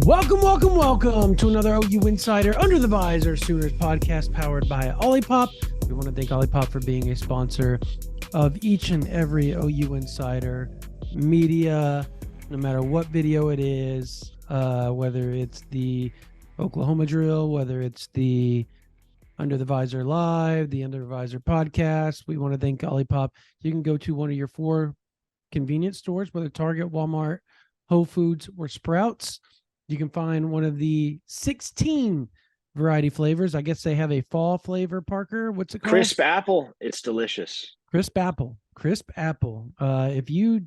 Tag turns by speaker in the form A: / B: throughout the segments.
A: Welcome to another OU Insider Under the Visor Sooners podcast powered by Olipop. We want to thank Olipop for being a sponsor of each and every OU Insider media, no matter what video it is, whether it's the Oklahoma drill, whether it's the Under the Visor Live, the Under the Visor podcast. We want to thank Olipop. You can go to one of your 4 convenience stores, whether Target, Walmart, Whole Foods, or Sprouts. You can find one of the 16 variety flavors. I guess they have a fall flavor, Parker. What's it called?
B: Crisp apple. It's delicious.
A: Crisp apple. If you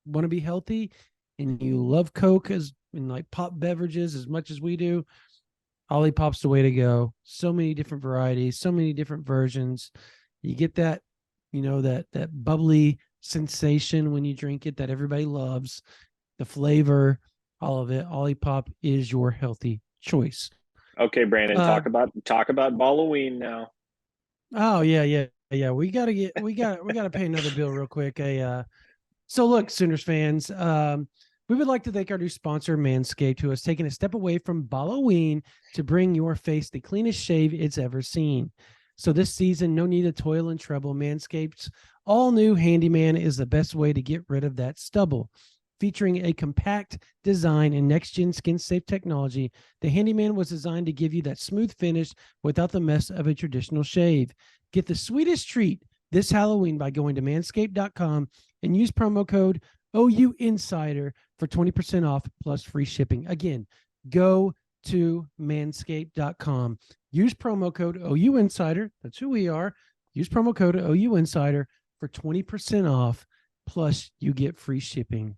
A: want to be healthy and you love Coke and like pop beverages as much as we do, Olipop's the way to go. So many different varieties, so many different versions. You get that, that bubbly sensation when you drink it that everybody loves. The flavor, all of it. Olipop is your healthy choice.
B: Okay, Brandon, talk about Halloween now.
A: Oh yeah. We gotta pay another bill real quick. So look, Sooners fans, we would like to thank our new sponsor, Manscaped, who has taken a step away from Halloween to bring your face the cleanest shave it's ever seen. So this season, no need to toil and trouble. Manscaped's all-new Handyman is the best way to get rid of that stubble. Featuring a compact design and next-gen skin-safe technology, the Handyman was designed to give you that smooth finish without the mess of a traditional shave. Get the sweetest treat this Halloween by going to manscaped.com and use promo code OU Insider for 20% off plus free shipping. Again, go to manscaped.com. Use promo code OU Insider. That's who we are. Use promo code OU Insider for 20% off plus you get free shipping.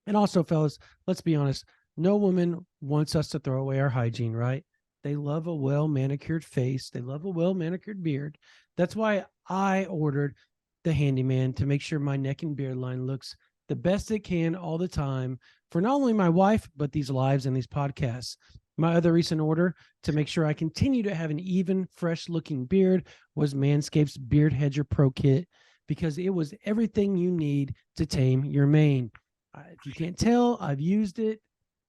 A: And also, fellas, let's be honest, no woman wants us to throw away our hygiene, right? They love a well-manicured face. They love a well-manicured beard. That's why I ordered the Handyman to make sure my neck and beard line looks the best it can all the time for not only my wife, but these lives and these podcasts. My other recent order to make sure I continue to have an even, fresh-looking beard was Manscaped's Beard Hedger Pro Kit because it was everything you need to tame your mane. If you can't tell, I've used it.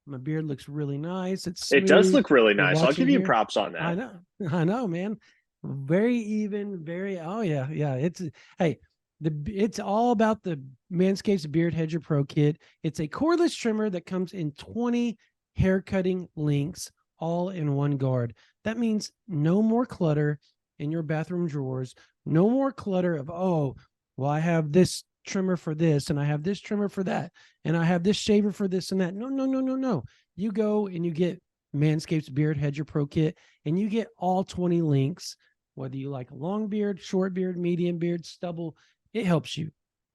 A: My beard looks really nice.
B: It does look really nice. I'll give you props on that.
A: I know, man. Very even, oh yeah. It's all about the Manscaped's Beard Hedger Pro Kit. It's a cordless trimmer that comes in 20 hair cutting lengths, all in one guard. That means no more clutter in your bathroom drawers. No more clutter of, I have this trimmer for this and I have this trimmer for that and I have this shaver for this and that. No. You go and you get Manscaped's Beard Hedger Pro Kit and you get all 20 links, whether you like a long beard, short beard, medium beard, stubble. It helps you.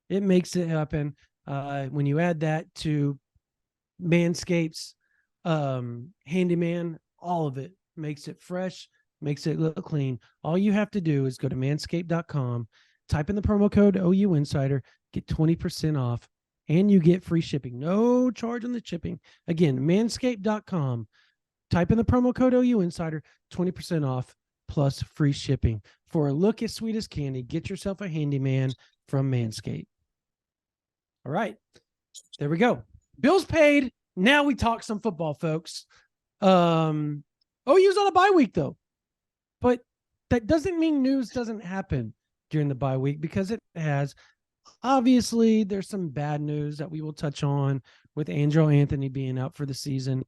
A: It makes it happen. When you add that to Manscaped's Handyman, all of it makes it fresh, makes it look clean. All you have to do is go to manscaped.com, type in the promo code OU Insider, get 20% off, and you get free shipping. No charge on the shipping. Again, manscaped.com, type in the promo code OU Insider, 20% off plus free shipping. For a look as sweet as candy, get yourself a Handyman from Manscaped. All right, there we go. Bills paid. Now we talk some football, folks. OU's on a bye week, though. But that doesn't mean news doesn't happen during the bye week, because it has. Obviously, there's some bad news that we will touch on with Andrew Anthony being out for the season.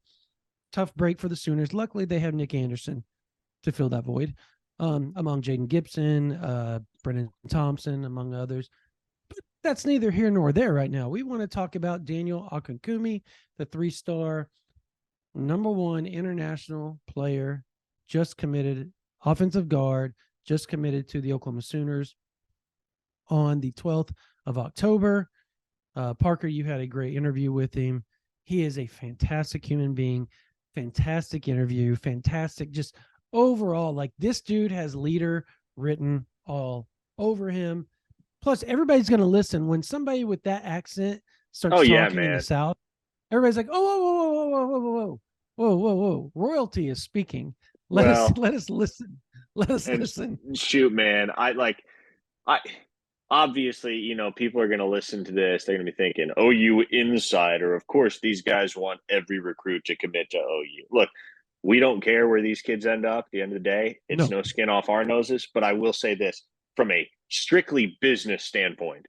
A: Tough break for the Sooners. Luckily, they have Nick Anderson to fill that void, among Jaden Gibson, Brennan Thompson, among others. But that's neither here nor there right now. We want to talk about Daniel Okunkumi, the 3-star #1 international player, just committed, offensive guard, just committed to the Oklahoma Sooners on the 12th of October. Parker, you had a great interview with him. He is a fantastic human being, fantastic interview, fantastic just overall. Like, this dude has leader written all over him. Plus, everybody's going to listen. When somebody with that accent starts talking in the South, everybody's like, whoa. Royalty is speaking. Let us listen. Let us listen.
B: Shoot, man. obviously, people are going to listen to this. They're going to be thinking, OU insider. Of course, these guys want every recruit to commit to OU. Look, we don't care where these kids end up. At the end of the day, it's
A: No.
B: no skin off our noses. But I will say this from a strictly business standpoint,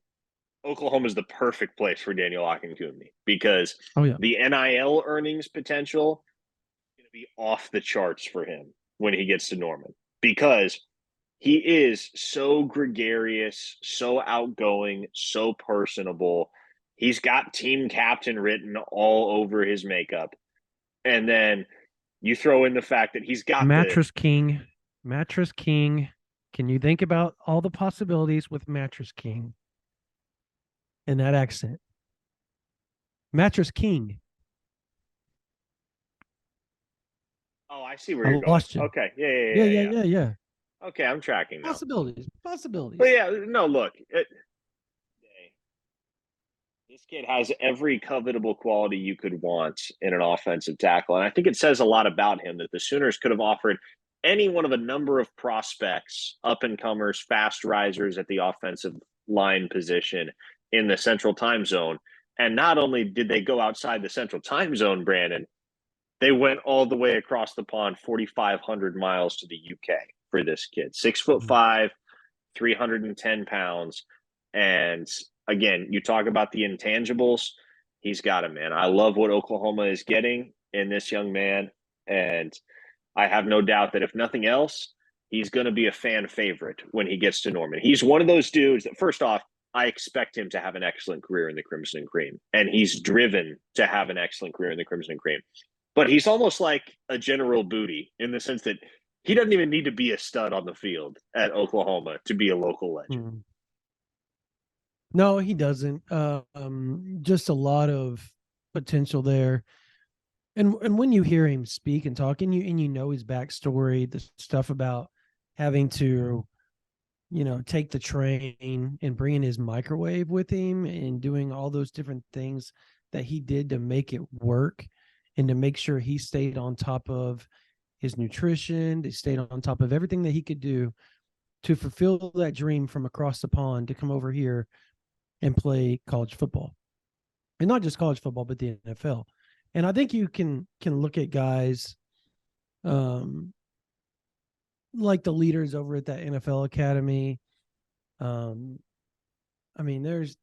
B: Oklahoma is the perfect place for Daniel Akinkunmi because
A: Oh yeah.
B: the NIL earnings potential is going to be off the charts for him when he gets to Norman because he is so gregarious, so outgoing, so personable. He's got team captain written all over his makeup. And then you throw in the fact that he's got the
A: Mattress King. Mattress King. Can you think about all the possibilities with Mattress King in that accent? Mattress King.
B: oh, I see where
A: I
B: you're going.
A: lost you.
B: Okay. Yeah,
A: Yeah,
B: yeah, yeah,
A: yeah,
B: yeah.
A: yeah, yeah.
B: Okay, I'm tracking now.
A: Possibilities.
B: But
A: Possibilities.
B: yeah, no, look, this kid has every covetable quality you could want in an offensive tackle. And I think it says a lot about him that the Sooners could have offered any one of a number of prospects, up and comers, fast risers at the offensive line position in the central time zone. And not only did they go outside the central time zone, Brandon, they went all the way across the pond, 4,500 miles to the UK for this kid. 6'5", 310 pounds. And again, you talk about the intangibles. He's got him, man. I love what Oklahoma is getting in this young man. And I have no doubt that if nothing else, he's going to be a fan favorite when he gets to Norman. He's one of those dudes that, first off, I expect him to have an excellent career in the Crimson and Cream. And he's driven to have an excellent career in the Crimson and Cream. But he's almost like a General Booty in the sense that he doesn't even need to be a stud on the field at Oklahoma to be a local legend.
A: Mm. No, he doesn't. Just a lot of potential there. And when you hear him speak and talk, and you know his backstory, the stuff about having to, take the train and bringing his microwave with him and doing all those different things that he did to make it work and to make sure he stayed on top of his nutrition, they stayed on top of everything that he could do to fulfill that dream from across the pond to come over here and play college football. And not just college football, but the NFL. And I think you can look at guys like the leaders over at that NFL Academy. I mean, there's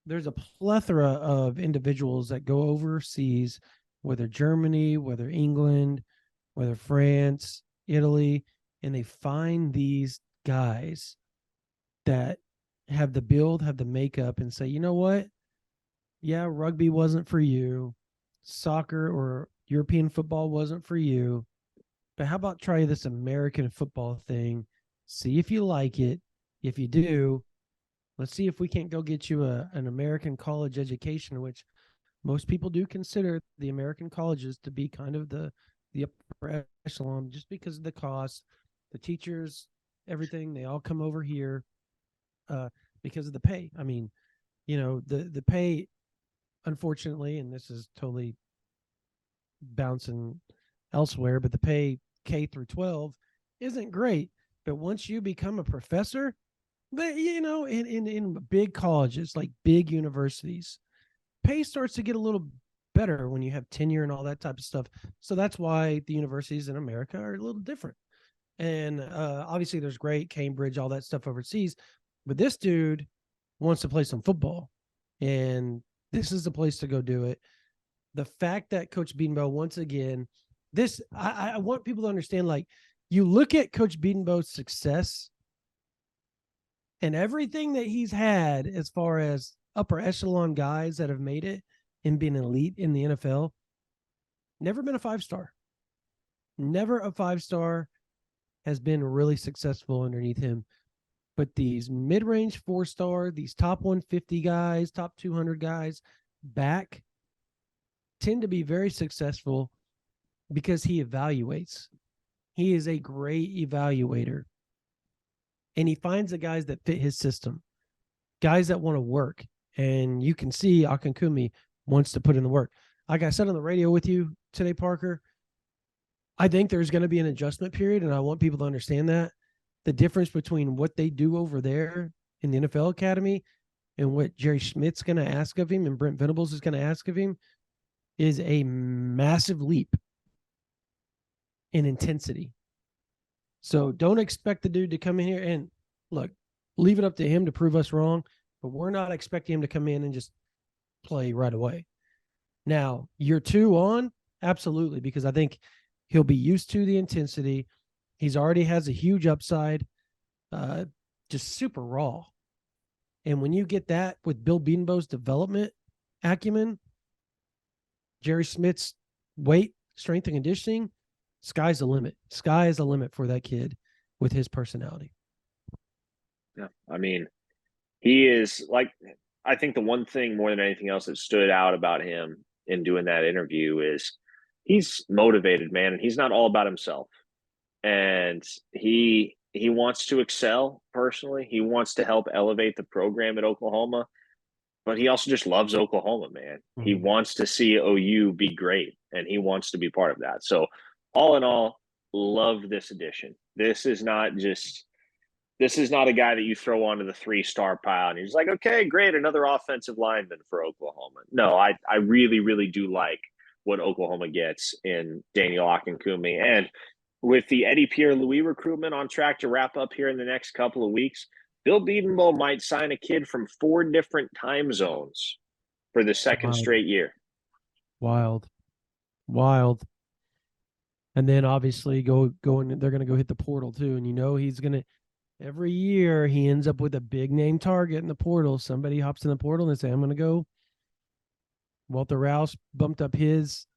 A: a plethora of individuals that go overseas, whether Germany, whether England, whether France, Italy, and they find these guys that have the build, have the makeup, and say, you know what? Yeah, rugby wasn't for you. Soccer or European football wasn't for you. But how about try this American football thing? See if you like it. If you do, let's see if we can't go get you an American college education, which most people do consider the American colleges to be kind of the upper echelon just because of the cost, the teachers, everything. They all come over here because of the pay. I mean, the pay, unfortunately, and this is totally bouncing elsewhere, but the pay K through 12 isn't great. But once you become a professor, but in big colleges, like big universities, pay starts to get a little better when you have tenure and all that type of stuff. So that's why the universities in America are a little different. And obviously there's great Cambridge, all that stuff overseas. But this dude wants to play some football. And this is the place to go do it. The fact that Coach Bedenbaugh, once again, I want people to understand, like, you look at Coach Bedenbaugh's success and everything that he's had as far as upper echelon guys that have made it and been elite in the NFL, never been a 5-star. Never a 5-star has been really successful underneath him. But these mid-range 4-star, these top 150 guys, top 200 guys back tend to be very successful because he evaluates. He is a great evaluator. And he finds the guys that fit his system, guys that want to work. And you can see Akinkunmi wants to put in the work. Like I said on the radio with you today, Parker, I think there's going to be an adjustment period, and I want people to understand that. The difference between what they do over there in the NFL Academy and what Jerry Schmidt's going to ask of him and Brent Venables is going to ask of him is a massive leap in intensity. So don't expect the dude to come in here and look, leave it up to him to prove us wrong, but we're not expecting him to come in and just play right away. Now, year 2 on, absolutely, because I think he'll be used to the intensity. He's already has a huge upside, just super raw. And when you get that with Bill Bedenbaugh's development acumen, Jerry Smith's weight, strength, and conditioning, sky's the limit. Sky is the limit for that kid with his personality.
B: Yeah, I mean, he is like, I think the one thing more than anything else that stood out about him in doing that interview is he's motivated, man, and he's not all about himself. And he wants to excel personally. He wants to help elevate the program at Oklahoma, but he also just loves Oklahoma, man.
A: Mm-hmm.
B: He wants to see OU be great, and he wants to be part of that. So, all in all, love this addition. This is not a guy that you throw onto the 3-star pile and he's like, okay, great, another offensive lineman for Oklahoma. No, I really, really do like what Oklahoma gets in Daniel Akinkumi. And with the Eddie Pierre-Louis recruitment on track to wrap up here in the next couple of weeks, Bill Bedenbaugh might sign a kid from 4 different time zones for the second straight year.
A: Wild. And then obviously they're going to go hit the portal too. And he's going to, every year he ends up with a big name target in the portal. Somebody hops in the portal and they say, I'm going to go. Walter Rouse bumped up his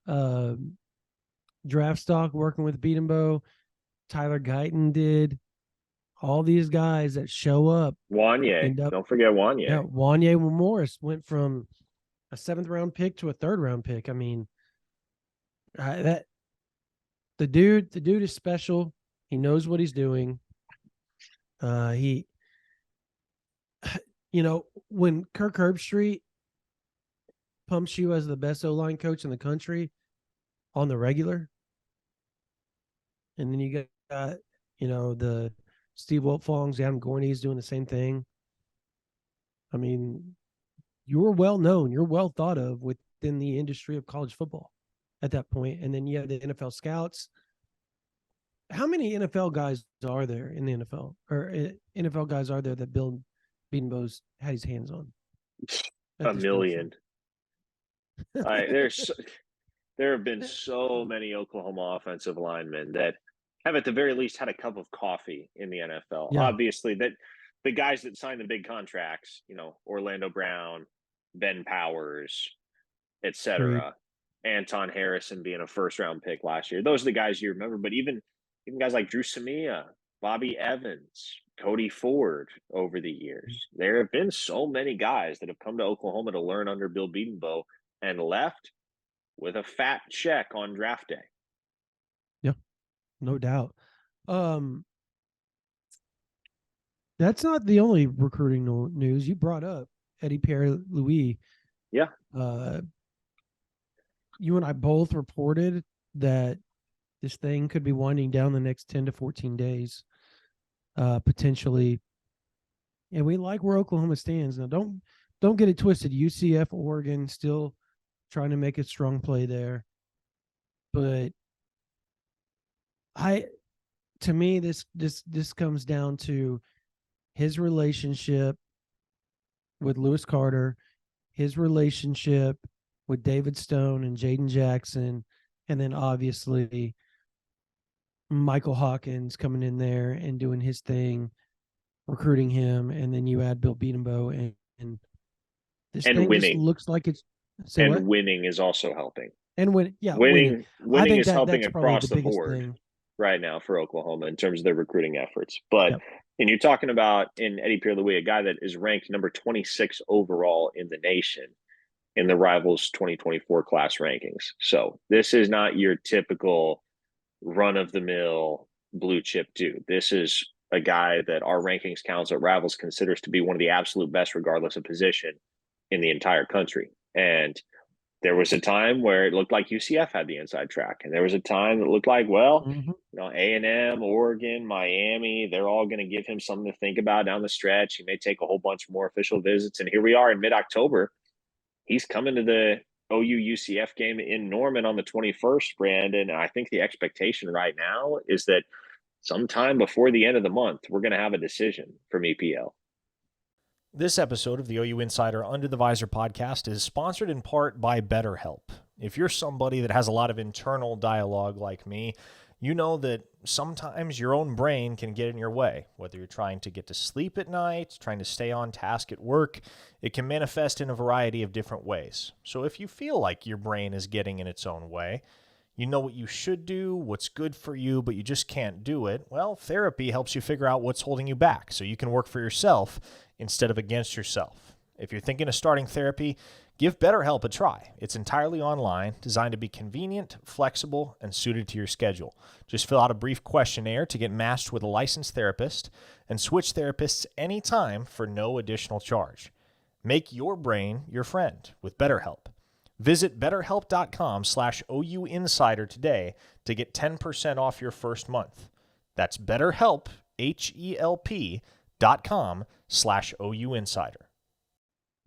A: draft stock working with Bedenbaugh. Tyler Guyton did. All these guys that show up.
B: Wanye. Don't forget Wanye.
A: Yeah, Wanye Morris went from a 7th round pick to a 3rd round pick. I mean, that the dude is special. He knows what he's doing. When Kirk Herbstreit pumps you as the best O-line coach in the country on the regular, and then you got the Steve Wiltfongs, Adam Gorney's doing the same thing. I mean, you're well known, you're well thought of within the industry of college football at that point. And then you have the NFL scouts. How many NFL guys are there in the NFL, or NFL guys are there that Bill Bedenbaugh's had his hands on?
B: A million. There have been so many Oklahoma offensive linemen that have at the very least had a cup of coffee in the NFL. Yeah. Obviously, that the guys that signed the big contracts, Orlando Brown, Ben Powers, etc., Anton Harrison being a 1st-round pick last year. Those are the guys you remember. But even guys like Drew Samia, Bobby Evans, Cody Ford over the years. There have been so many guys that have come to Oklahoma to learn under Bill Bedenbaugh and left with a fat check on draft day.
A: Yeah, no doubt. That's not the only recruiting news. You brought up Eddie Pierre-Louis.
B: Yeah.
A: You and I both reported that this thing could be winding down the next 10 to 14 days, potentially. And we like where Oklahoma stands. Now, don't get it twisted. UCF, Oregon, still trying to make a strong play there. But to me, this comes down to his relationship with Lewis Carter, his relationship with David Stone and Jaden Jackson, and then obviously Michael Hawkins coming in there and doing his thing, recruiting him, and then you add Bill Bedenbaugh and this thing
B: winning.
A: Just looks like it's
B: winning is also helping.
A: And winning
B: is helping across the board right now for Oklahoma in terms of their recruiting efforts. But and you're talking about in Eddie Pierre-Louis, a guy that is ranked number 26 overall in the nation in the Rivals 2024 class rankings. So this is not your typical run-of-the-mill blue chip dude. This is a guy that our rankings council at Rivals considers to be one of the absolute best regardless of position in the entire country. And There was a time where it looked like UCF had the inside track, and there was a time that looked like, well,
A: Mhm.
B: A&M, Oregon, Miami, they're all going to give him something to think about down the stretch. He may take a whole bunch more official visits, and here we are in mid-October. He's coming to the OU UCF game in Norman on the 21st, Brandon. And I think the expectation right now is that sometime before the end of the month, we're going to have a decision from EPL.
C: This episode of the OU Insider Under the Visor podcast is sponsored in part by BetterHelp. If you're somebody that has a lot of internal dialogue like me, you know that sometimes your own brain can get in your way. Whether you're trying to get to sleep at night, trying to stay on task at work, it can manifest in a variety of different ways. So if you feel like your brain is getting in its own way, you know what you should do, what's good for you, but you just can't do it, well, therapy helps you figure out what's holding you back so you can work for yourself instead of against yourself. If you're thinking of starting therapy, give BetterHelp a try. It's entirely online, designed to be convenient, flexible, and suited to your schedule. Just fill out a brief questionnaire to get matched with a licensed therapist and switch therapists anytime for no additional charge. Make your brain your friend with BetterHelp. Visit betterhelp.com/OU Insider today to get 10% off your first month. That's BetterHelp, HELP.com/OU Insider.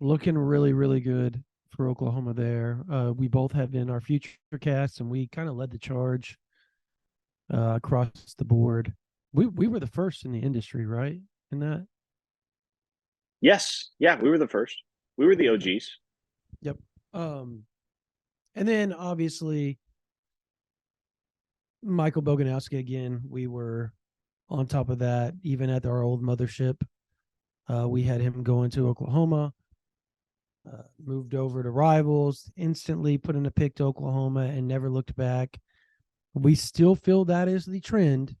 A: Looking really, really good for Oklahoma there. We both have in our future casts, and we kind of led the charge across the board. We were the first in the industry, right? In that?
B: Yes. Yeah, we were the first. We were the OGs.
A: Yep. And then obviously Michael Boganowski again. We were on top of that, even at our old mothership. We had him going to Oklahoma. Moved over to Rivals, instantly put in a pick to Oklahoma and never looked back. We still feel that is the trend.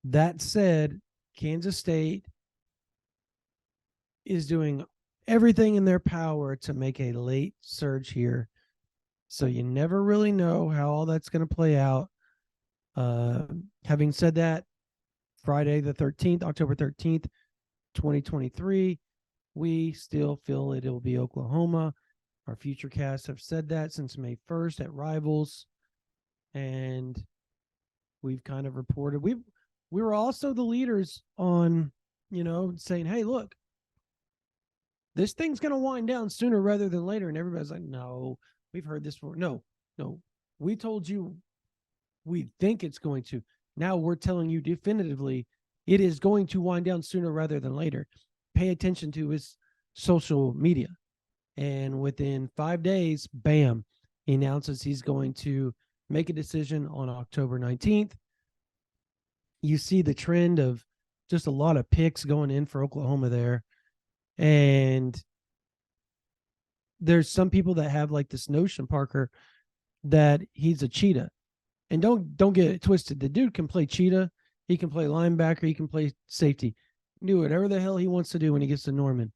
A: That said, Kansas State is doing everything in their power to make a late surge here. So you never really know how all that's going to play out. Having said that, Friday the 13th, October 13th, 2023, we still feel it'll be Oklahoma. Our future casts have said that since May 1st at Rivals. And we've kind of reported. We were also the leaders on, saying, hey, look, this thing's going to wind down sooner rather than later. And everybody's like, no, we've heard this before. No. We told you we think it's going to. Now we're telling you definitively it is going to wind down sooner rather than later. Pay attention to his social media. And within 5 days, bam, he announces he's going to make a decision on October 19th. You see the trend of just a lot of picks going in for Oklahoma there. And there's some people that have like this notion, Parker, that he's a cheetah. And don't get it twisted. The dude can play cheetah. He can play linebacker. He can play safety. Do whatever the hell he wants to do when he gets to Norman.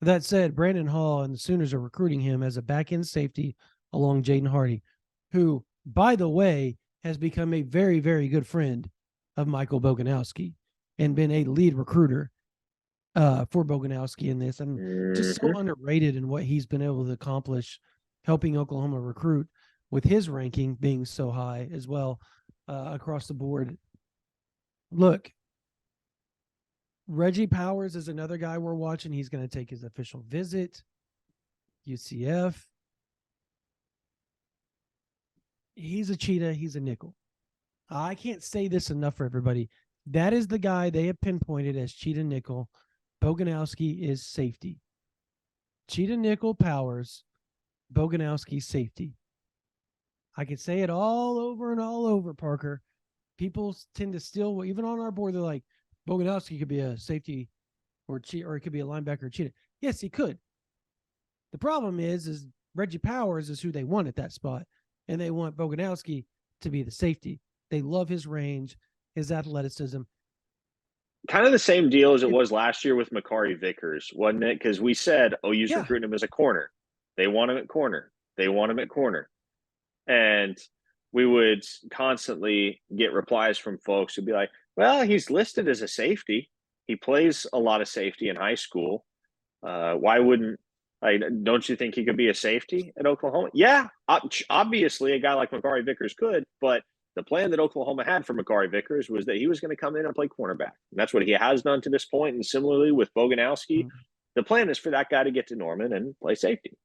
A: That said, Brandon Hall and the Sooners are recruiting him as a back-end safety along Jaden Hardy, who, by the way, has become a very, very good friend of Michael Boganowski and been a lead recruiter for Boganowski in this. And just so underrated in what he's been able to accomplish, helping Oklahoma recruit with his ranking being so high as well across the board. Look, Reggie Powers is another guy we're watching. He's going to take his official visit. UCF. He's a cheetah. He's a nickel. I can't say this enough for everybody. That is the guy they have pinpointed as cheetah nickel. Boganowski is safety. Cheetah nickel Powers. Boganowski safety. I could say it all over and all over, Parker. People tend to still, even on our board, they're like, Boganowski could be a safety or it could be a linebacker or cheetah. Yes, he could. The problem is Reggie Powers is who they want at that spot, and they want Boganowski to be the safety. They love his range, his athleticism.
B: Kind of the same deal as it was last year with Makari Vickers, wasn't it? Because we said, you're recruiting him as a corner. They want him at corner. They want him at corner. And we would constantly get replies from folks who'd be like, well, he's listed as a safety. He plays a lot of safety in high school. Why wouldn't Like, don't you think he could be a safety at Oklahoma? Yeah, obviously a guy like Makari Vickers could, but the plan that Oklahoma had for Makari Vickers was that he was going to come in and play cornerback. And that's what he has done to this point. And similarly with Boganowski, the plan is for that guy to get to Norman and play safety.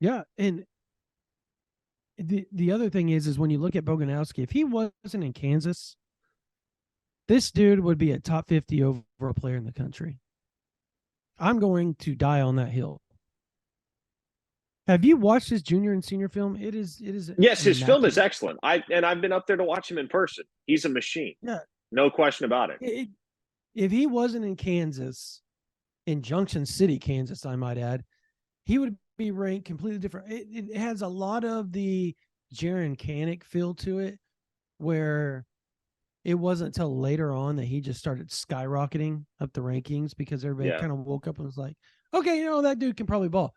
A: Yeah, and the other thing is when you look at Boganowski, if he wasn't in Kansas, this dude would be a top 50 overall player in the country. I'm going to die on that hill. Have you watched his junior and senior film? It is.
B: Yes, his film is excellent. I've been up there to watch him in person. He's a machine.
A: Yeah,
B: no question about it.
A: If he wasn't in Kansas, in Junction City, Kansas, I might add, he would be ranked completely different. It has a lot of the Jaron Canick feel to it, where it wasn't until later on that he just started skyrocketing up the rankings because everybody kind of woke up and was like, okay, that dude can probably ball.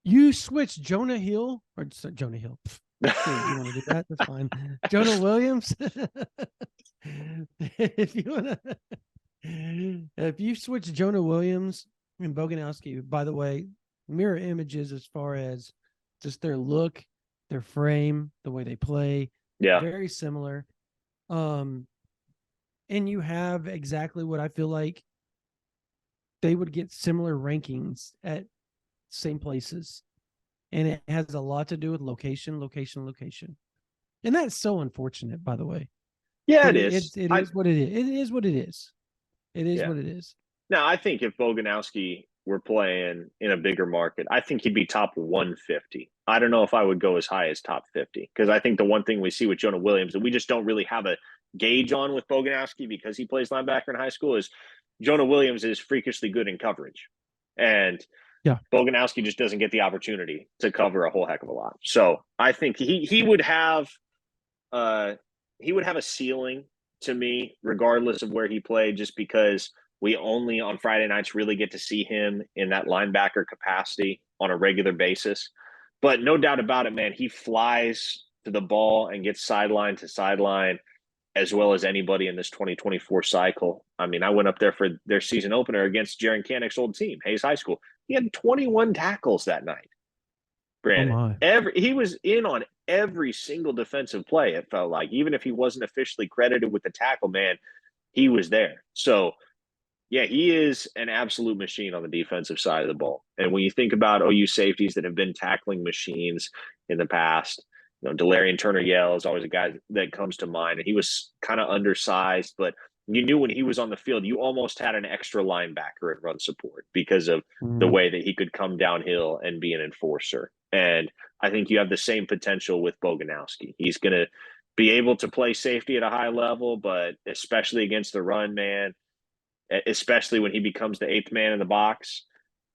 A: You switch Jonah Hill. If you want to do that, that's fine. Jonah Williams. If you switch Jonah Williams and Boganowski, by the way, mirror images as far as just their look, their frame, the way they play.
B: Yeah.
A: Very similar. And you have exactly what I feel like they would get similar rankings at same places. And it has a lot to do with location. And that's so unfortunate, by the way.
B: Yeah, it is.
A: It is what it is. It is what it is. It is what it is.
B: Now, I think if Boganowski were playing in a bigger market, I think he'd be top 150. I don't know if I would go as high as top 50, because I think the one thing we see with Jonah Williams that we just don't really have a gauge on with Boganowski because he plays linebacker in high school is Jonah Williams is freakishly good in coverage. And Boganowski just doesn't get the opportunity to cover a whole heck of a lot. So I think he would have a ceiling to me, regardless of where he played, just because we only on Friday nights really get to see him in that linebacker capacity on a regular basis. But no doubt about it, man, he flies to the ball and gets sideline to sideline as well as anybody in this 2024 cycle. I mean, I went up there for their season opener against Jaron Canick's old team, Hayes High School. He had 21 tackles that night. Brandon, he was in on every single defensive play, it felt like. Even if he wasn't officially credited with the tackle, man, he was there. So, yeah, he is an absolute machine on the defensive side of the ball. And when you think about OU safeties that have been tackling machines in the past, Delarian Turner-Yell is always a guy that comes to mind. And he was kind of undersized, but you knew when he was on the field, you almost had an extra linebacker at run support because of the way that he could come downhill and be an enforcer. And I think you have the same potential with Boganowski. He's going to be able to play safety at a high level, but especially against the run, man, especially when he becomes the eighth man in the box,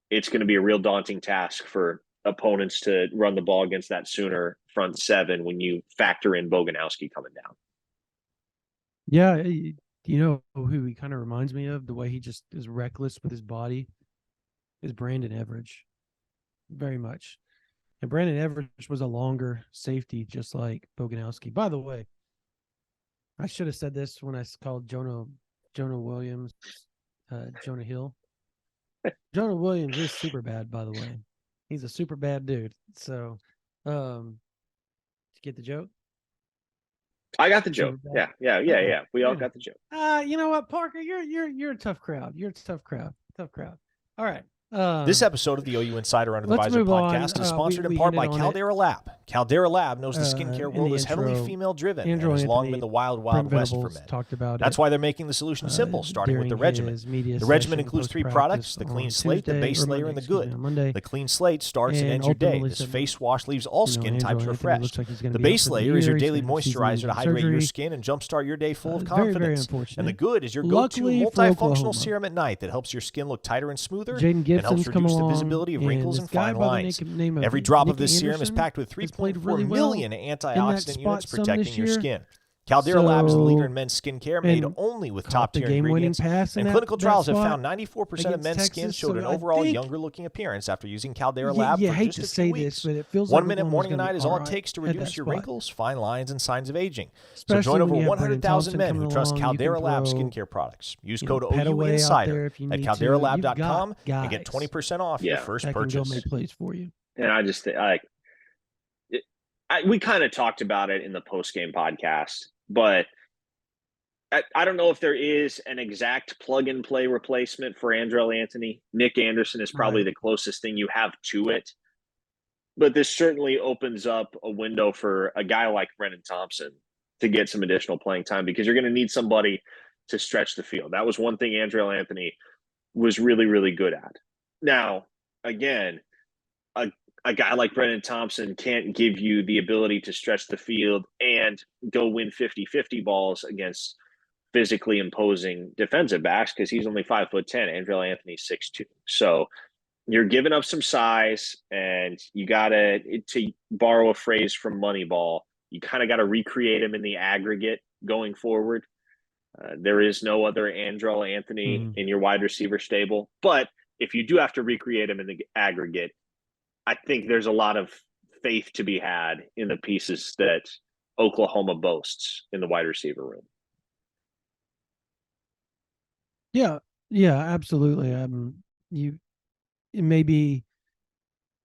B: it's going to be a real daunting task for opponents to run the ball against that Sooner front seven when you factor in Boganowski coming down.
A: Yeah, you know who he kind of reminds me of, the way he just is reckless with his body, is Brandon Everidge. Very much. And Brandon Everidge was a longer safety, just like Boganowski. By the way, I should have said this when I called Jonah Williams, Jonah Hill. Jonah Williams is super bad, by the way. He's a super bad dude. So, did you get the joke?
B: I got the joke. Yeah. We all got the joke.
A: You know what, Parker? You're a tough crowd. You're a tough crowd. All right.
C: This episode of the OU Insider Under the Visor podcast is sponsored in part by Calder Lab. Calder Lab knows the skincare world is heavily female-driven and has long been the wild west for men. That's why they're making the solution simple, starting with the regimen. The regimen includes 3 products: the Clean Slate, the Base Layer, and the Good. The Clean Slate starts and ends your day. This face wash leaves all skin types refreshed. The Base Layer is your daily moisturizer to hydrate your skin and jumpstart your day full of confidence. And the Good is your go-to multifunctional serum at night that helps your skin look tighter and smoother and helps reduce the visibility of wrinkles and fine lines. Every drop of this serum is packed with 3.4 million antioxidant units protecting your skin. Caldera Lab is the leader in
A: So,
C: men's skincare made
A: and
C: only with
A: caught the
C: top-tier
A: game-winning
C: ingredients.
A: pass in
C: And
A: that-
C: clinical
A: that
C: trials have
A: spot
C: found 94% of
A: against
C: men's skin
A: Texas.
C: showed
A: So
C: an
A: I
C: overall
A: think-
C: younger-looking appearance after using Caldera
A: Yeah,
C: Lab
A: yeah,
C: for
A: hate
C: just
A: to
C: a
A: say
C: few
A: this,
C: weeks.
A: but it feels
C: 1
A: like
C: minute
A: Oklahoma's
C: morning and
A: gonna
C: night
A: be
C: is all it
A: right
C: takes to
A: at that
C: reduce your
A: spot.
C: wrinkles, fine lines, and signs of aging.
A: Especially
C: so join
A: when
C: over
A: you have Brennan
C: 100,000
A: Thompson
C: men
A: coming
C: who trust
A: along, you can
C: Caldera Lab
A: throw,
C: skincare products. Use
A: you know,
C: code
A: Pet
C: OU
A: Away out
C: Insider
A: there if you
C: at
A: need
C: calderalab.com
A: to. You've
C: and get
A: got
C: 20% off your
B: Yeah.
C: first
A: that can go
C: purchase.
A: make plays for you.
B: And I just think we kind of talked about it in the post-game podcast, but I don't know if there is an exact plug-and-play replacement for Andrell Anthony. Nick Anderson is probably
A: Right.
B: the closest thing you have to it. But this certainly opens up a window for a guy like Brennan Thompson to get some additional playing time, because you're going to need somebody to stretch the field. That was one thing Andrell Anthony was really, really good at. Now, again, a guy like Brennan Thompson can't give you the ability to stretch the field and go win 50-50 balls against physically imposing defensive backs, because he's only 5'10". Andrell Anthony's 6'2". So you're giving up some size, and you gotta, to borrow a phrase from Moneyball, you kind of got to recreate him in the aggregate going forward. There is no other Andrell Anthony in your wide receiver stable, but if you do have to recreate him in the aggregate, I think there's a lot of faith to be had in the pieces that Oklahoma boasts in the wide receiver room.
A: Yeah, absolutely. It may be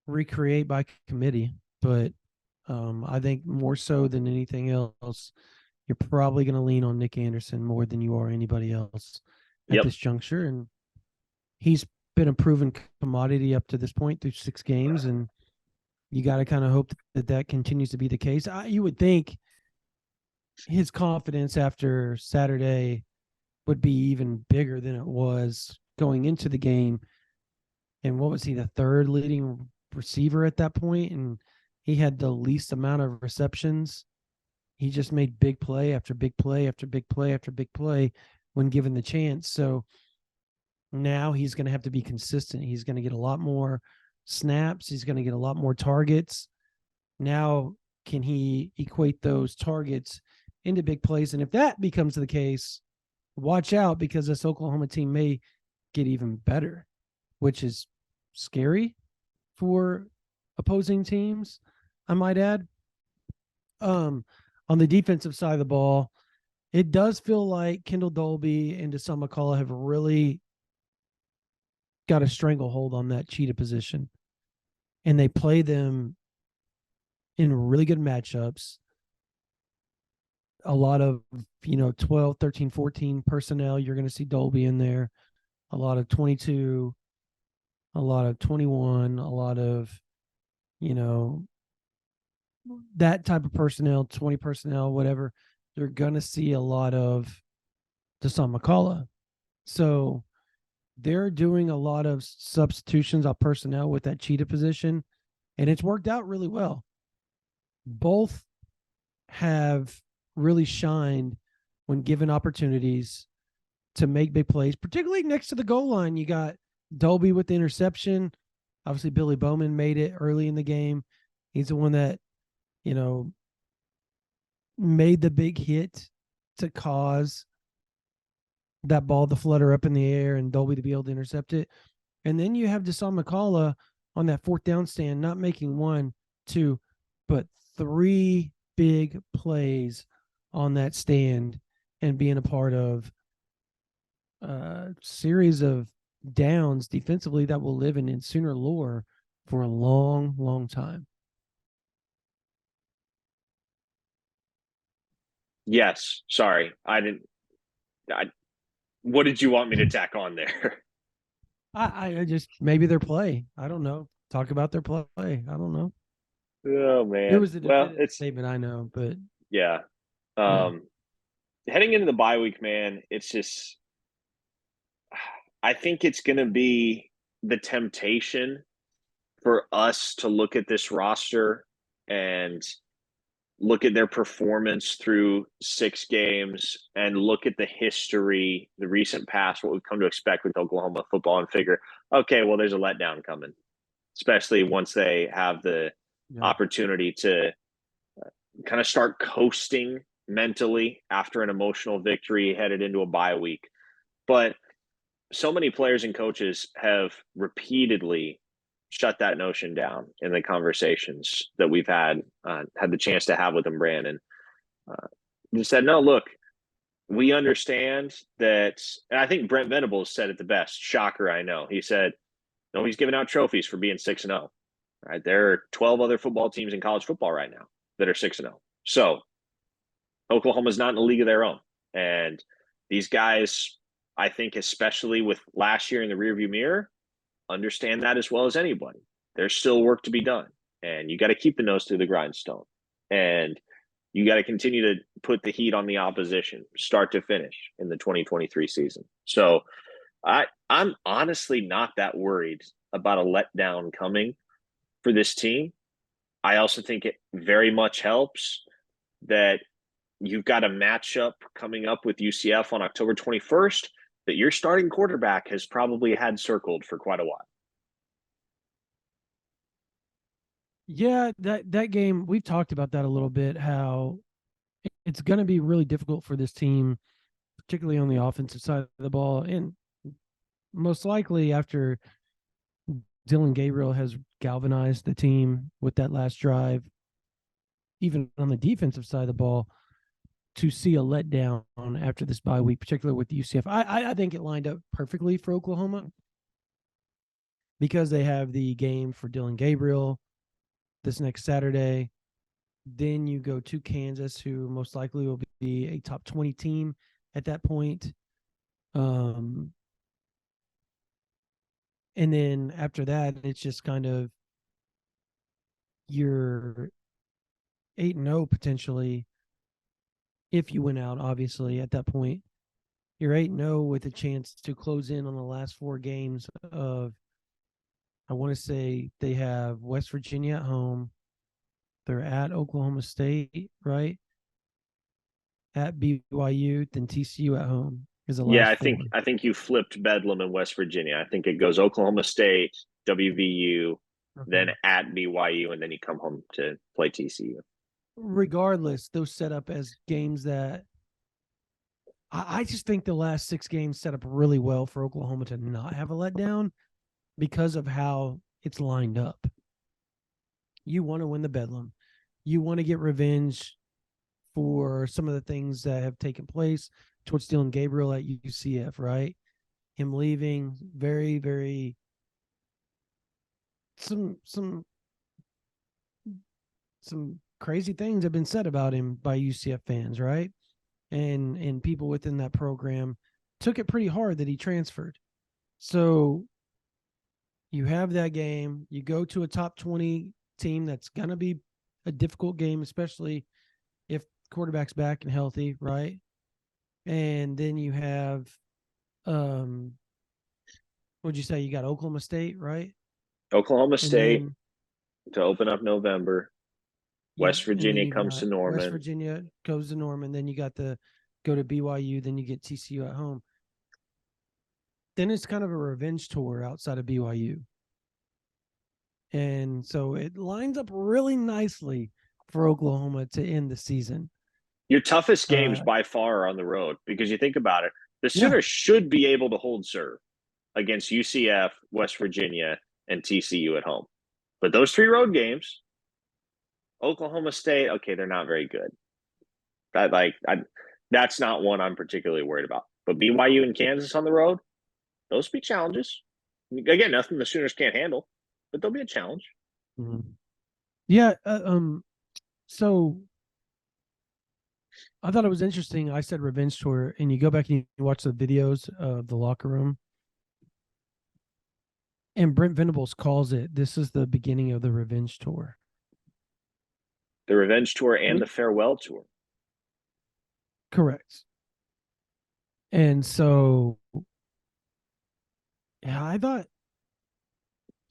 A: recreate by committee, but I think more so than anything else, you're probably going to lean on Nick Anderson more than you are anybody else at this juncture. And he's been a proven commodity up to this point through 6 games. And you got to kind of hope that continues to be the case. You would think his confidence after Saturday would be even bigger than it was going into the game. And what was he, the third leading receiver at that point? And he had the least amount of receptions. He just made big play after big play after big play after big play when given the chance. So now he's going to have to be consistent. He's going to get a lot more snaps. He's going to get a lot more targets. Now, can he equate those targets into big plays? And if that becomes the case, watch out, because this Oklahoma team may get even better, which is scary for opposing teams, I might add. On the defensive side of the ball, it does feel like Kendall Dolby and Deshaun McCullough have really got a stranglehold on that cheetah position. And they play them in really good matchups. A lot of, 12, 13, 14 personnel, you're going to see Dolby in there. A lot of 22, a lot of 21, a lot of, that type of personnel, 20 personnel, whatever. They're going to see a lot of Deshaun McCullough. So they're doing a lot of substitutions of personnel with that cheetah position, and it's worked out really well. Both have really shined when given opportunities to make big plays, particularly next to the goal line. You got Dolby with the interception. Obviously, Billy Bowman made it early in the game. He's the one that, made the big hit to cause that ball to flutter up in the air and Dolby to be able to intercept it. And then you have Deshaun McCullough on that 4th down stand, not making 1, 2, but 3 big plays on that stand and being a part of a series of downs defensively that will live in Sooner lore for a long, long time.
B: Yes. Sorry. What did you want me to tack on there?
A: I just, maybe their play. I don't know. Talk about their play. I don't know.
B: Oh, man.
A: There was a
B: it's
A: statement, I know, but
B: yeah. Heading into the bye week, man, it's just, I think it's going to be the temptation for us to look at this roster and look at their performance through 6 games and look at the history, the recent past, what we've come to expect with Oklahoma football, and figure, okay, well, there's a letdown coming, especially once they have the opportunity to kind of start coasting mentally after an emotional victory headed into a bye week. But so many players and coaches have repeatedly shut that notion down in the conversations that we've had the chance to have with him, Brandon. He said, no, look, we understand that. And I think Brent Venables said it the best. Shocker, I know. He said, no, he's giving out trophies for being 6-0. Right? There are 12 other football teams in college football right now that are 6-0. So Oklahoma's not in a league of their own. And these guys, I think, especially with last year in the rearview mirror, understand that as well as anybody. There's still work to be done. And you got to keep the nose to the grindstone. And you got to continue to put the heat on the opposition, start to finish in the 2023 season. So I'm honestly not that worried about a letdown coming for this team. I also think it very much helps that you've got a matchup coming up with UCF on October 21st that your starting quarterback has probably had circled for quite a while.
A: Yeah, that game, we've talked about that a little bit, how it's going to be really difficult for this team, particularly on the offensive side of the ball. And most likely after Dylan Gabriel has galvanized the team with that last drive, even on the defensive side of the ball, to see a letdown after this bye week, particularly with UCF. I think it lined up perfectly for Oklahoma because they have the game for Dylan Gabriel this next Saturday. Then you go to Kansas, who most likely will be a top 20 team at that point. And then after that, it's just kind of you're 8-0 potentially if you win out, obviously, at that point. You're 8-0 with a chance to close in on the last 4 games of, I want to say they have West Virginia at home. They're at Oklahoma State, right? At BYU, then TCU at home is the last.
B: Yeah,
A: four.
B: I think you flipped Bedlam in West Virginia. I think it goes Oklahoma State, WVU, then at BYU, and then you come home to play TCU.
A: Regardless, those set up as games that I just think the last 6 games set up really well for Oklahoma to not have a letdown because of how it's lined up. You want to win the Bedlam. You want to get revenge for some of the things that have taken place towards Dylan Gabriel at UCF, right? Him leaving, very, very some crazy things have been said about him by UCF fans, right? And people within that program took it pretty hard that he transferred. So you have that game. You go to a top 20 team that's going to be a difficult game, especially if quarterback's back and healthy, right? And then you have, what'd you say? You got Oklahoma State, right?
B: Oklahoma State to open up November. West Virginia comes to Norman.
A: West Virginia goes to Norman. Then you got the go to BYU. Then you get TCU at home. Then it's kind of a revenge tour outside of BYU. And so it lines up really nicely for Oklahoma to end the season.
B: Your toughest games by far are on the road because you think about it. The Sooners should be able to hold serve against UCF, West Virginia, and TCU at home. But those 3 road games, Oklahoma State, okay, they're not very good. That's not one I'm particularly worried about. But BYU and Kansas on the road, those be challenges. Again, nothing the Sooners can't handle, but they'll be a challenge.
A: Mm-hmm. Yeah. So I thought it was interesting. I said revenge tour, and you go back and you watch the videos of the locker room. And Brent Venables calls it, this is the beginning of the revenge tour.
B: The revenge tour and the farewell tour.
A: Correct. And so, yeah, I thought,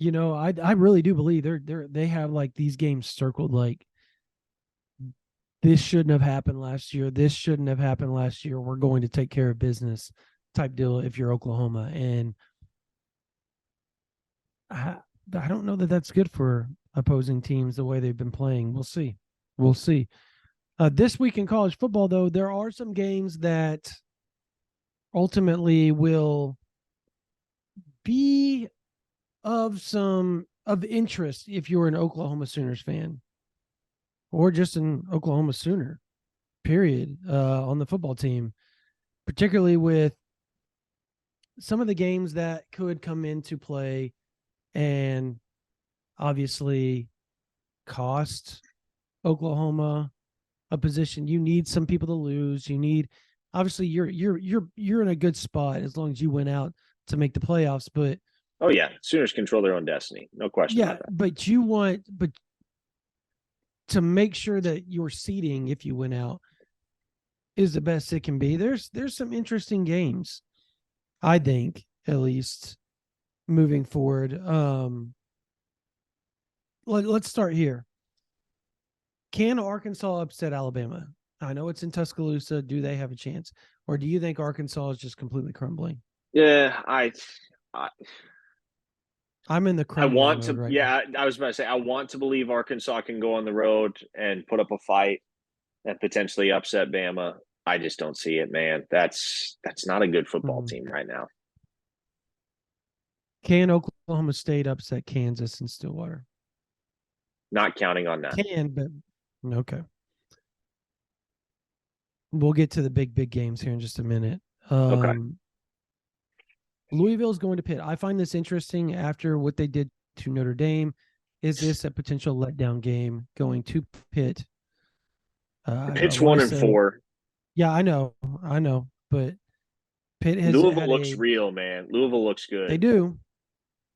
A: I really do believe they have like these games circled, like this shouldn't have happened last year. This shouldn't have happened last year. We're going to take care of business type deal if you're Oklahoma. And I don't know that that's good for opposing teams the way they've been playing. We'll see. This week in college football, though, there are some games that ultimately will be of interest if you're an Oklahoma Sooners fan or just an Oklahoma Sooner, period, on the football team, particularly with some of the games that could come into play and obviously cost Oklahoma a position. You need some people to lose. You need, obviously you're in a good spot as long as you went out to make the playoffs, but
B: Oh yeah, Sooners control their own destiny, no question
A: yeah,
B: about that.
A: but to make sure that your seeding, if you went out, is the best it can be. There's some interesting games, I think, at least moving forward. Let's start here. Can Arkansas upset Alabama? I know it's in Tuscaloosa. Do they have a chance, or do you think Arkansas is just completely crumbling?
B: Yeah,
A: I'm in the
B: I
A: crumbling
B: want
A: mode
B: to.
A: right now.
B: Yeah, I was about to say I want to believe Arkansas can go on the road and put up a fight and potentially upset Bama. I just don't see it, man. That's not a good football
A: Mhm.
B: team right now.
A: Can Oklahoma State upset Kansas in Stillwater?
B: Not counting on that.
A: Can, but okay. We'll get to the big games here in just a minute.
B: Okay.
A: Louisville's going to Pitt. I find this interesting after what they did to Notre Dame. Is this a potential letdown game going to Pitt? I
B: Pitt's
A: want
B: one
A: to
B: and
A: say,
B: four.
A: yeah, I know, but Pitt has
B: Louisville
A: had
B: looks real, man. Louisville looks
A: they
B: good.
A: do,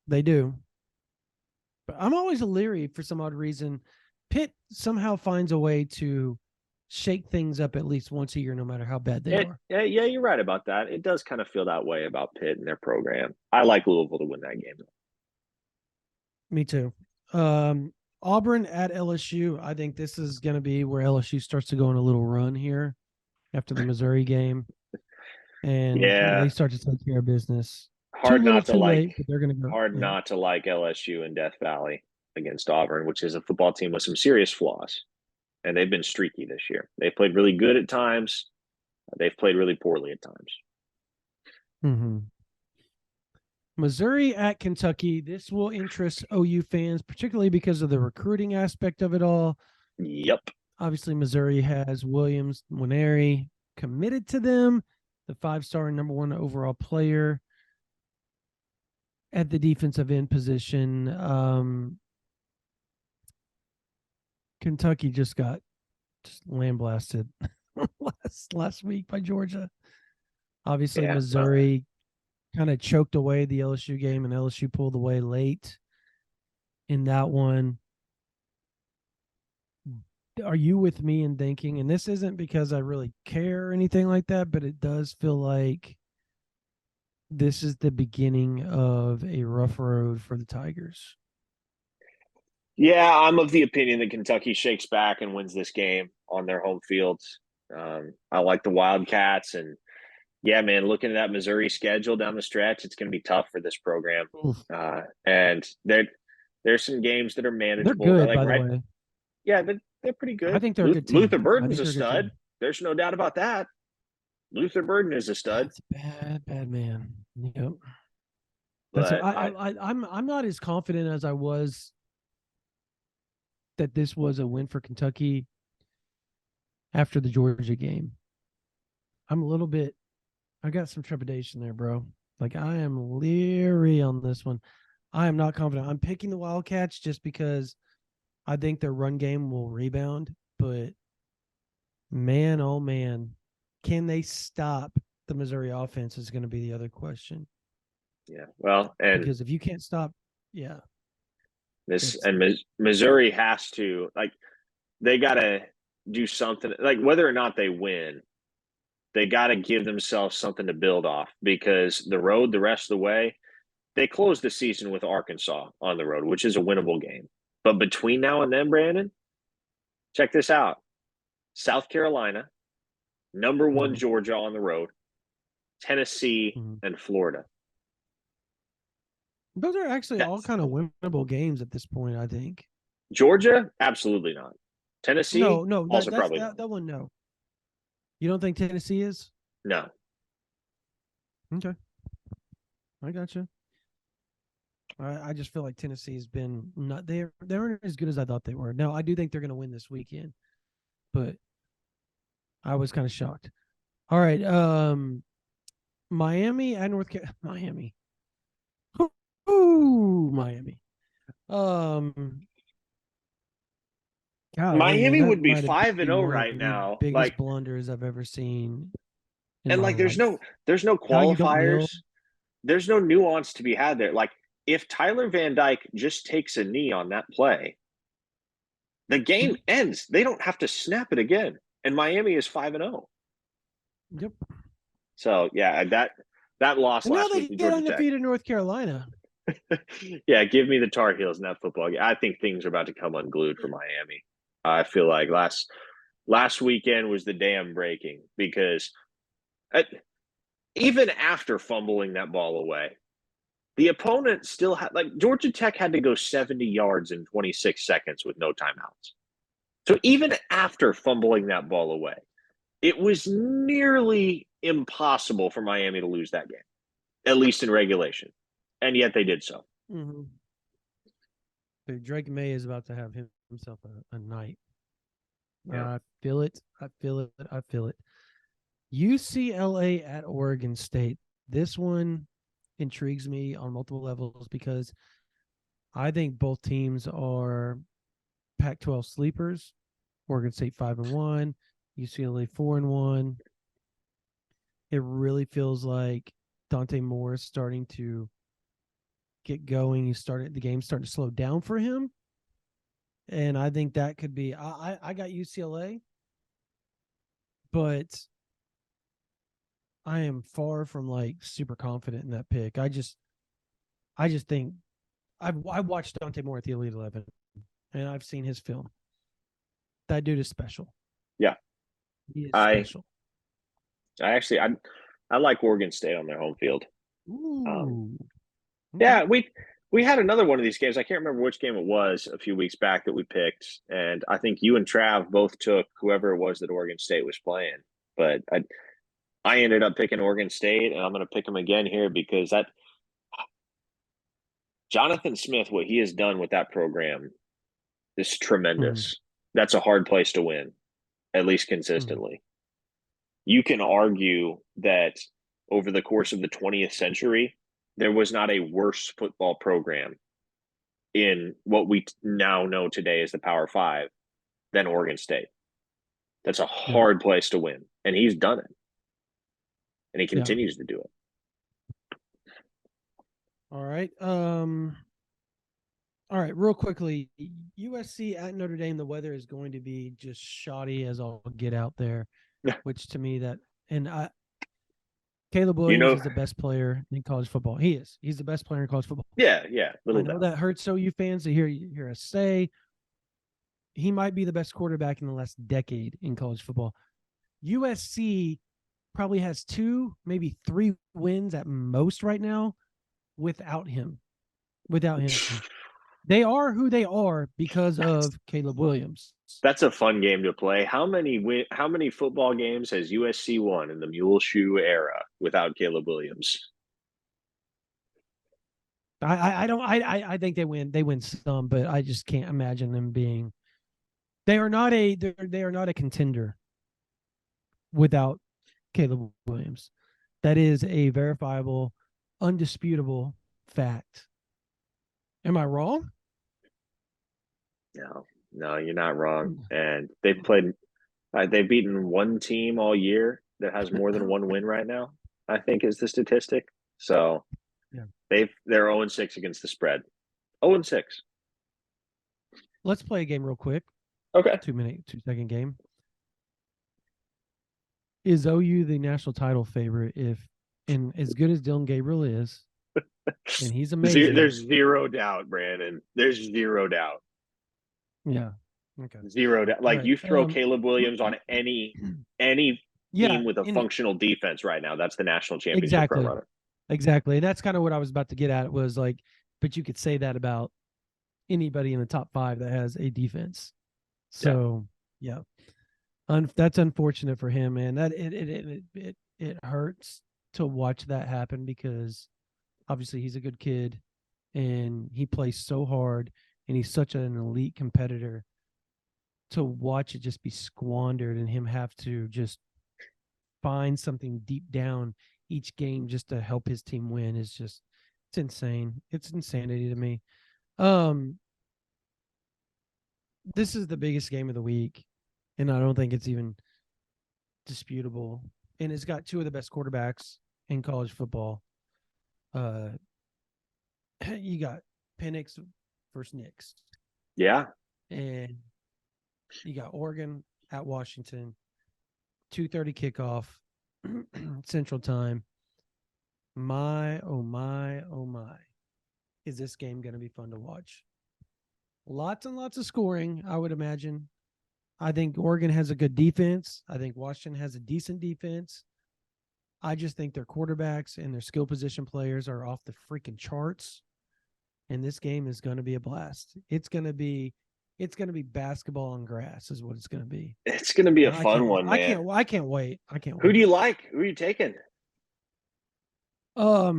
A: they do. But I'm always leery for some odd reason. Pitt somehow finds a way to shake things up at least once a year, no matter how bad they are.
B: Yeah, you're right about that. It does kind of feel that way about Pitt and their program. I like Louisville to win that game.
A: Me too. Auburn at LSU. I think this is going to be where LSU starts to go on a little run here after the Missouri game, and
B: Yeah,
A: they start to take care of business. Too
B: hard
A: little,
B: not to
A: too
B: like
A: late, but they're going to go.
B: hard
A: Yeah.
B: not to like LSU and Death Valley against Auburn, which is a football team with some serious flaws. And they've been streaky this year. They played really good at times. They've played really poorly at times.
A: Mm-hmm. Missouri at Kentucky. This will interest OU fans, particularly because of the recruiting aspect of it all.
B: Yep.
A: Obviously, Missouri has Williams Nwaneri committed to them, the 5-star and number 1 overall player at the defensive end position. Kentucky just got lambasted last week by Georgia. Obviously,
B: Yeah.
A: Missouri kind of choked away the LSU game, and LSU pulled away late in that one. Are you with me in thinking, and this isn't because I really care or anything like that, but it does feel like this is the beginning of a rough road for the Tigers?
B: Yeah, I'm of the opinion that Kentucky shakes back and wins this game on their home field. I like the Wildcats, and yeah, man, looking at that Missouri schedule down the stretch, it's going to be tough for this program. And there's some games that are
A: They're
B: manageable.
A: good,
B: Like
A: by the way.
B: yeah, they're pretty
A: I
B: good.
A: think they're a good
B: Luther
A: team. I
B: Burden's
A: think
B: a
A: they're a good
B: stud.
A: team.
B: There's no doubt about that. Luther Burden is a stud.
A: That's a bad man. Yep. That's
B: But
A: I'm not as confident as I was that this was a win for Kentucky after the Georgia game. I'm a little bit. I got some trepidation there, bro. Like I am leery on this one. I am not confident. I'm picking the Wildcats just because I think their run game will rebound. But man, oh man, can they stop the Missouri offense? Is going to be the other question.
B: yeah, well, and
A: Because if you can't stop, yeah,
B: Missouri has to they got to do something like whether or not they win, they got to give themselves something to build off because the rest of the way, they closed the season with Arkansas on the road, which is a winnable game. But between now and then, Brandon, check this out: South Carolina, number 1 Georgia on the road, Tennessee, and Florida.
A: Those are actually all kind of winnable games at this point, I think.
B: Georgia, absolutely not. Tennessee,
A: No,
B: also
A: that's
B: probably
A: that one. No, you don't think Tennessee is?
B: no.
A: Okay, I got you. I just feel like Tennessee has been not they aren't as good as I thought they were. Now I do think they're going to win this weekend, but I was kind of shocked. All right, Miami and North Carolina. Miami. Ooh, Miami. Golly, man,
B: Miami
A: that
B: would be
A: might have
B: 5-0
A: been one of
B: right
A: the
B: now.
A: biggest blunders I've ever seen in
B: And
A: my
B: there's
A: life.
B: no
A: How you don't kneel?
B: qualifiers. There's no nuance to be had there. Like, if Tyler Van Dyke just takes a knee on that play, the game ends. They don't have to snap it again. And Miami is 5-0.
A: Yep.
B: So yeah, that loss
A: And now
B: last
A: they
B: week to
A: get
B: Georgia Tech.
A: undefeated North Carolina.
B: Yeah, give me the Tar Heels in that football game. I think things are about to come unglued for Miami. I feel like last weekend was the day I'm breaking, because even after fumbling that ball away, the opponent still had, like, Georgia Tech had to go 70 yards in 26 seconds with no timeouts. So even after fumbling that ball away, it was nearly impossible for Miami to lose that game, at least in regulation. And yet they did so.
A: Mm-hmm. Drake May is about to have himself a night.
B: Yeah.
A: I feel it. I feel it. I feel it. UCLA at Oregon State. This one intrigues me on multiple levels because I think both teams are Pac-12 sleepers. Oregon State 5-1, UCLA 4-1. It really feels like Dante Moore is starting to get going. The game's starting to slow down for him. And I think that could be I got UCLA, but I am far from like super confident in that pick. I just think I watched Dante Moore at the Elite 11 and I've seen his film. That dude is special.
B: Yeah.
A: He is special.
B: I like Oregon State on their home field.
A: Ooh.
B: Okay. Yeah, we had another one of these games. I can't remember which game it was a few weeks back that we picked, and I think you and Trav both took whoever it was that Oregon State was playing. But I ended up picking Oregon State, and I'm going to pick them again here because Jonathan Smith, what he has done with that program is tremendous. That's a hard place to win, at least consistently. You can argue that over the course of the 20th century, there was not a worse football program in what we now know today as the Power Five than Oregon State. That's a hard place to win, and he's done it, and he continues to do it.
A: All right. All right, real quickly, USC at Notre Dame, the weather is going to be just shoddy as all get out there, which to me Caleb Williams is the best player in college football. He is. He's the best player in college football.
B: Yeah.
A: I know that hurts OU fans to hear us say. He might be the best quarterback in the last decade in college football. USC probably has 2, maybe 3 wins at most right now without him. They are who they are because of Caleb Williams.
B: That's a fun game to play. How many football games has USC won in the Mule Shoe era without Caleb Williams?
A: I think they win. They win some, but I just can't imagine them being. They are not a contender without Caleb Williams. That is a verifiable, undisputable fact. Am I wrong?
B: No, you're not wrong. And they've beaten one team all year that has more than one win right now, I think is the statistic. So they're 0-6 against the spread. 0-6.
A: Let's play a game real quick.
B: Okay.
A: 2-second game. Is OU the national title favorite and as good as Dylan Gabriel is, and he's amazing.
B: There's zero doubt, Brandon. There's zero doubt.
A: Yeah. Okay.
B: Zero doubt. Like, you throw Caleb Williams on any team with a functional defense right now, that's the national championship front runner.
A: Exactly. And that's kind of what I was about to get at, was like, but you could say that about anybody in the top 5 that has a defense. So Yeah. That's unfortunate for him, man. That it hurts to watch that happen because obviously he's a good kid and he plays so hard and he's such an elite competitor. To watch it just be squandered and him have to just find something deep down each game just to help his team win is just it's insane. It's insanity to me. This is the biggest game of the week, and I don't think it's even disputable. And it's got two of the best quarterbacks in college football. You got Penix versus Nix.
B: Yeah.
A: And you got Oregon at Washington, 2:30 kickoff, Central Time. My, oh my, oh my. Is this game going to be fun to watch? Lots and lots of scoring, I would imagine. I think Oregon has a good defense. I think Washington has a decent defense. I just think their quarterbacks and their skill position players are off the freaking charts. And this game is going to be a blast. It's going to be basketball on grass is what it's going to be.
B: It's going to be a fun one, man.
A: I can't wait.
B: Who do you like? Who are you taking?
A: I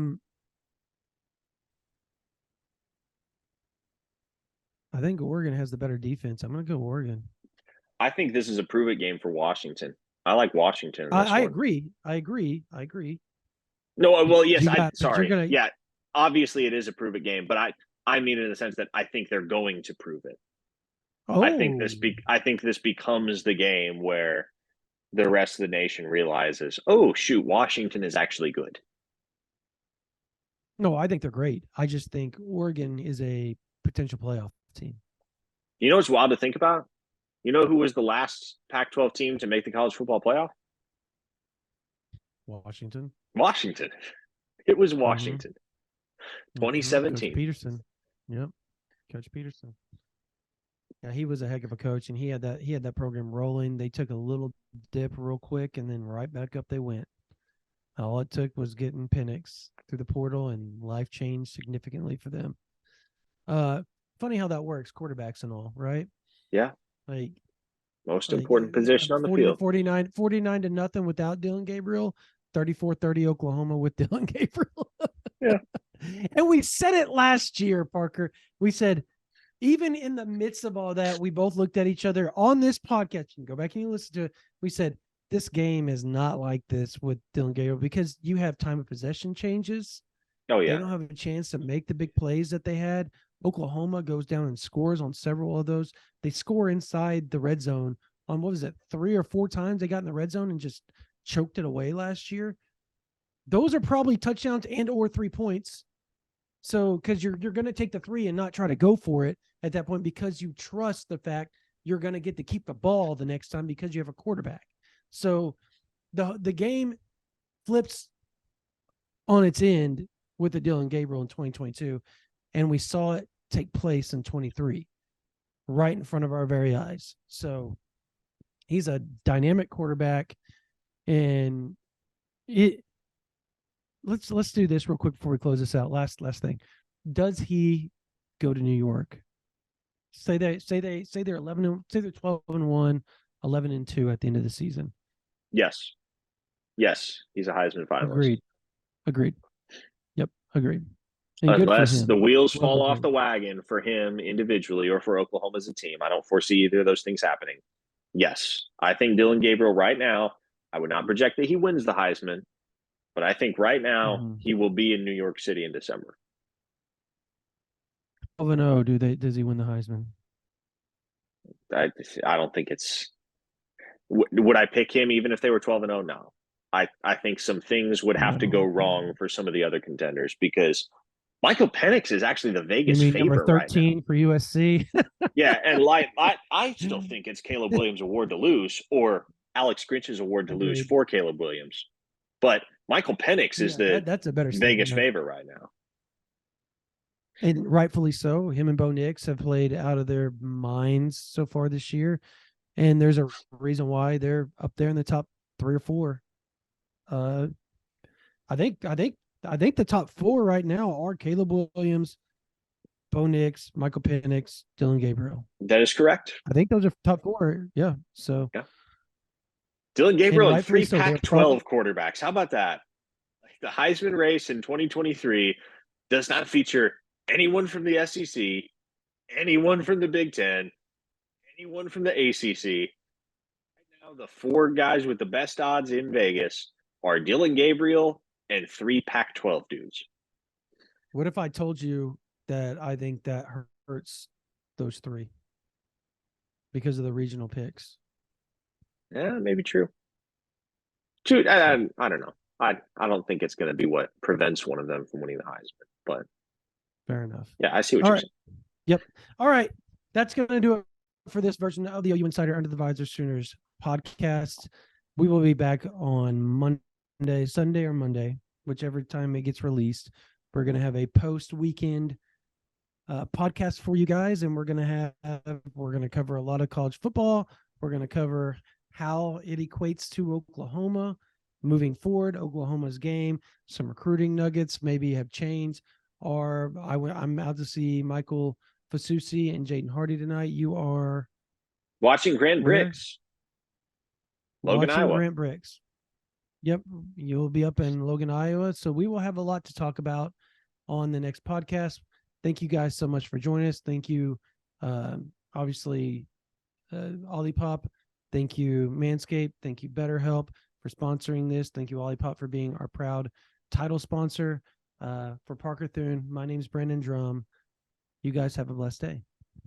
A: think Oregon has the better defense. I'm going to go Oregon.
B: I think this is a prove it game for Washington. I like Washington.
A: I agree.
B: No, well, yes. Sorry.
A: Gonna...
B: Yeah, obviously it is a prove it game, but I mean in the sense that I think they're going to prove it.
A: Oh.
B: I think this becomes the game where the rest of the nation realizes, oh shoot, Washington is actually good.
A: No, I think they're great. I just think Oregon is a potential playoff team.
B: You know what's wild to think about? You know who was the last Pac-12 team to make the college football playoff?
A: Washington.
B: It was Washington. 2017.
A: Coach Peterson. Yep. Coach Peterson. Yeah, he was a heck of a coach, and he had that program rolling. They took a little dip real quick, and then right back up they went. All it took was getting Penix through the portal, and life changed significantly for them. Funny how that works, quarterbacks and all, right?
B: Yeah.
A: Like
B: most important position on the field.
A: 49-0 without Dylan Gabriel, 34-30 Oklahoma with Dylan Gabriel.
B: Yeah.
A: And we said it last year, Parker. We said, even in the midst of all that, we both looked at each other on this podcast. You can go back and you listen to it. We said, this game is not like this with Dylan Gabriel because you have time of possession changes.
B: Oh, yeah.
A: They don't have a chance to make the big plays that they had. Oklahoma goes down and scores on several of those. They score inside the red zone on, 3 or 4 times they got in the red zone and just choked it away last year. Those are probably touchdowns and or 3 points. So, because you're going to take the 3 and not try to go for it at that point because you trust the fact you're going to get to keep the ball the next time because you have a quarterback. So the game flips on its end with the Dylan Gabriel in 2022, and we saw it take place in 23 right in front of our very eyes. So he's a dynamic quarterback, and let's do this real quick before we close this out. Last thing. Does he go to New York? Say they're 11, say they're 12-1, 11-2 at the end of the season.
B: Yes, he's a Heisman finalist.
A: Agreed. Yep, agreed.
B: And unless the wheels fall off the wagon for him individually or for Oklahoma as a team, I don't foresee either of those things happening. Yes, I think Dylan Gabriel right now, I would not project that he wins the Heisman, but I think right now he will be in New York City in December.
A: 12-0, does he win the Heisman?
B: I don't think it's. Would I pick him even if they were 12-0? No. I think some things would have to go wrong for some of the other contenders because Michael Penix is actually the Vegas favorite
A: number 13
B: right
A: for USC.
B: Yeah, and I still think it's Caleb Williams' award to lose or Alex Grinch's award to lose for Caleb Williams. But Michael Penix is that's a better Vegas favorite right now.
A: And rightfully so. Him and Bo Nix have played out of their minds so far this year. And there's a reason why they're up there in the top 3 or 4. I think the top 4 right now are Caleb Williams, Bo Nix, Michael Penix, Dylan Gabriel.
B: That is correct.
A: I think those are top 4. Yeah. So
B: Dylan Gabriel and
A: rightfully
B: 3
A: so. They're
B: Pac-12 quarterbacks. How about that? Like the Heisman race in 2023 does not feature anyone from the SEC, anyone from the Big Ten, anyone from the ACC. Right now, the 4 guys with the best odds in Vegas are Dylan Gabriel and 3 Pac-12 dudes.
A: What if I told you that I think that hurts those 3 because of the regional picks?
B: Yeah, maybe true. Dude, I don't know. I don't think it's going to be what prevents one of them from winning the Heisman. But
A: fair enough.
B: Yeah, I see what
A: All
B: you're
A: right.
B: saying.
A: Yep. All right. That's going to do it for this version of the OU Insider Under the Visor Sooners podcast. We will be back on Monday, Sunday or Monday, whichever time it gets released. We're going to have a post-weekend podcast for you guys, and we're going to cover a lot of college football. We're going to cover how it equates to Oklahoma moving forward, Oklahoma's game, some recruiting nuggets maybe have changed. I'm out to see Michael Fasusi and Jaden Hardy tonight. You are
B: watching Grand
A: where?
B: Bricks, Logan,
A: watching
B: Iowa.
A: Grant Bricks. Yep, you'll be up in Logan, Iowa. So we will have a lot to talk about on the next podcast. Thank you guys so much for joining us. Thank you, obviously, Olipop. Thank you, Manscaped. Thank you, BetterHelp, for sponsoring this. Thank you, Olipop, for being our proud title sponsor. For Parker Thune, my name is Brandon Drum. You guys have a blessed day.